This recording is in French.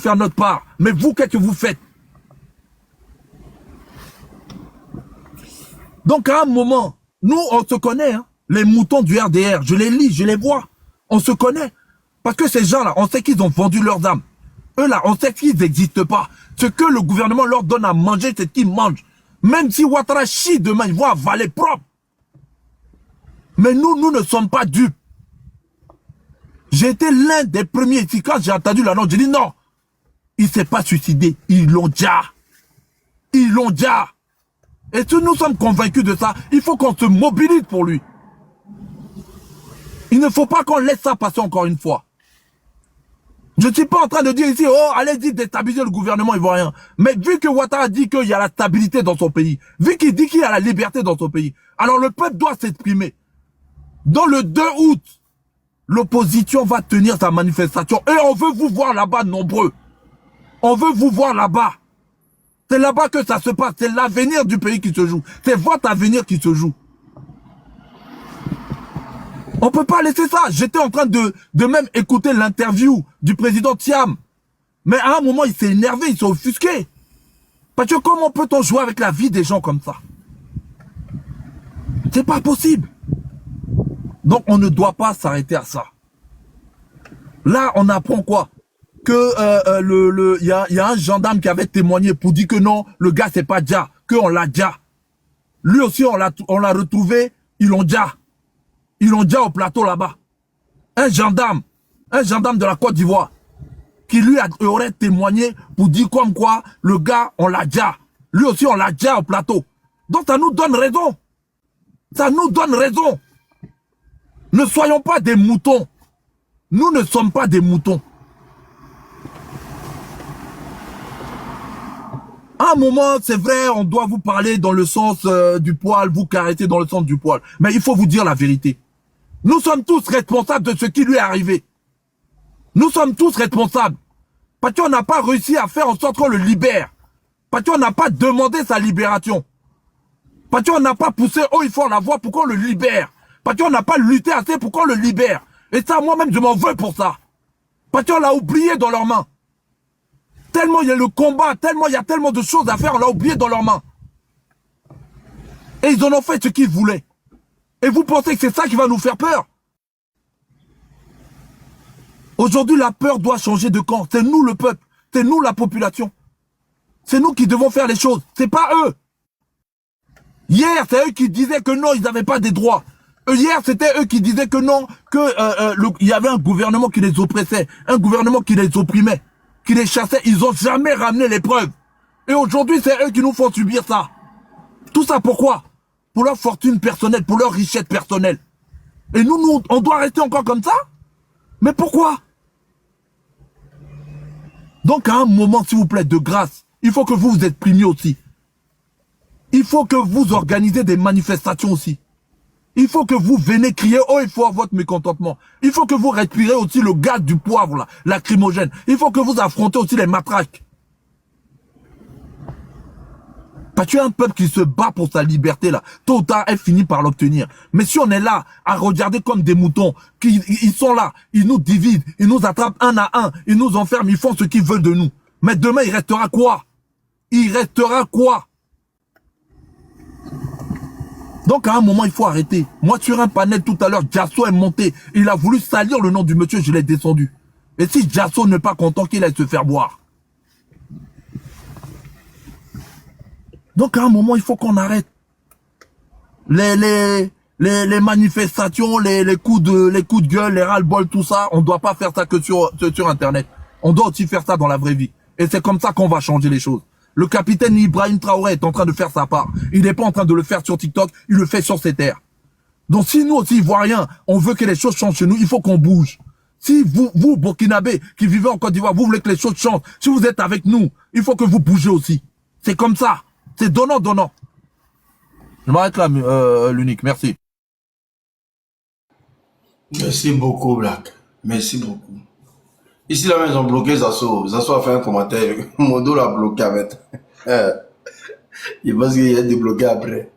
faire notre part. Mais vous, qu'est-ce que vous faites? Donc à un moment, nous, on se connaît, hein, les moutons du RDR, je les lis, je les vois, on se connaît. Parce que ces gens-là, on sait qu'ils ont vendu leurs âmes. Eux là, on sait qu'ils n'existent pas. Ce que le gouvernement leur donne à manger, c'est ce qu'ils mangent. Même si Ouattara chie demain, ils vont avaler propre. Mais nous ne sommes pas dupes. J'ai été l'un des premiers ici, quand j'ai entendu l'annonce, j'ai dit non, il ne s'est pas suicidé, ils l'ont déjà. Ils l'ont déjà. Et si nous sommes convaincus de ça, il faut qu'on se mobilise pour lui. Il ne faut pas qu'on laisse ça passer encore une fois. Je ne suis pas en train de dire ici, oh, allez-y déstabiliser le gouvernement ivoirien. Mais vu que Ouattara dit qu'il y a la stabilité dans son pays, vu qu'il dit qu'il y a la liberté dans son pays, alors le peuple doit s'exprimer. Dans le 2 août, l'opposition va tenir sa manifestation et on veut vous voir là-bas nombreux. On veut vous voir là-bas. C'est là-bas que ça se passe. C'est l'avenir du pays qui se joue. C'est votre avenir qui se joue. On ne peut pas laisser ça. J'étais en train de même écouter l'interview du président Thiam. Mais à un moment, il s'est énervé, il s'est offusqué. Parce que comment peut-on jouer avec la vie des gens comme ça? C'est pas possible. Donc on ne doit pas s'arrêter à ça. Là, on apprend quoi? Que il y a un gendarme qui avait témoigné pour dire que non, le gars c'est pas Dja, qu'on l'a Dja. Lui aussi on l'a retrouvé, ils l'ont Dja. Ils l'ont Dja au plateau là-bas. Un gendarme de la Côte d'Ivoire, qui lui aurait témoigné pour dire comme quoi le gars on l'a Dja. Lui aussi on l'a Dja au plateau. Donc ça nous donne raison. Ça nous donne raison. Ne soyons pas des moutons. Nous ne sommes pas des moutons. À un moment, c'est vrai, on doit vous parler dans le sens du poil, vous caresser dans le sens du poil. Mais il faut vous dire la vérité. Nous sommes tous responsables de ce qui lui est arrivé. Nous sommes tous responsables. Parce qu'on n'a pas réussi à faire en sorte qu'on le libère. Parce qu'on n'a pas demandé sa libération. Parce qu'on n'a pas poussé haut et fort la voix pour qu'on le libère. Parce qu'on n'a pas lutté assez pour qu'on le libère. Et ça, moi-même, je m'en veux pour ça. Parce qu'on l'a oublié dans leurs mains. Tellement il y a le combat, tellement il y a tellement de choses à faire, on l'a oublié dans leurs mains. Et ils en ont fait ce qu'ils voulaient. Et vous pensez que c'est ça qui va nous faire peur? Aujourd'hui, la peur doit changer de camp. C'est nous le peuple. C'est nous la population. C'est nous qui devons faire les choses. C'est pas eux. Hier, c'est eux qui disaient que non, ils n'avaient pas des droits. Hier, c'était eux qui disaient que non, il y avait un gouvernement qui les oppressait, un gouvernement qui les opprimait, qui les chassait. Ils n'ont jamais ramené les preuves. Et aujourd'hui, c'est eux qui nous font subir ça. Tout ça pourquoi? Pour leur fortune personnelle, pour leur richesse personnelle. Et nous, on doit rester encore comme ça? Mais pourquoi? Donc à un moment, s'il vous plaît, de grâce, il faut que vous vous exprimiez aussi. Il faut que vous organisez des manifestations aussi. Il faut que vous venez crier haut et fort votre mécontentement. Il faut que vous respirez aussi le gaz du poivre, là, lacrymogène. Il faut que vous affrontez aussi les matraques. Parce que tu as un peuple qui se bat pour sa liberté, là. Tôt ou tard, elle finit par l'obtenir. Mais si on est là à regarder comme des moutons, ils sont là, ils nous divisent, ils nous attrapent un à un, ils nous enferment, ils font ce qu'ils veulent de nous. Mais demain, il restera quoi? Il restera quoi? Donc à un moment, il faut arrêter. Moi, sur un panel tout à l'heure, Jasso est monté. Il a voulu salir le nom du monsieur, je l'ai descendu. Et si Jasso n'est pas content, qu'il aille se faire boire. Donc à un moment, il faut qu'on arrête. Les manifestations, les coups de gueule, les ras-le-bol, tout ça, on ne doit pas faire ça que sur Internet. On doit aussi faire ça dans la vraie vie. Et c'est comme ça qu'on va changer les choses. Le capitaine Ibrahim Traoré est en train de faire sa part. Il n'est pas en train de le faire sur TikTok, il le fait sur ses terres. Donc si nous aussi, Ivoiriens, on veut que les choses changent chez nous, il faut qu'on bouge. Si vous, Burkinabés, qui vivez en Côte d'Ivoire, vous voulez que les choses changent, si vous êtes avec nous, il faut que vous bougez aussi. C'est comme ça. C'est donnant. Je m'arrête là, l'unique. Merci. Merci beaucoup, Black. Merci beaucoup. Ici, là, ils ont bloqué Zasso. Zasso a fait un commentaire. Modo l'a bloqué avec. Il pense qu'il est débloqué après.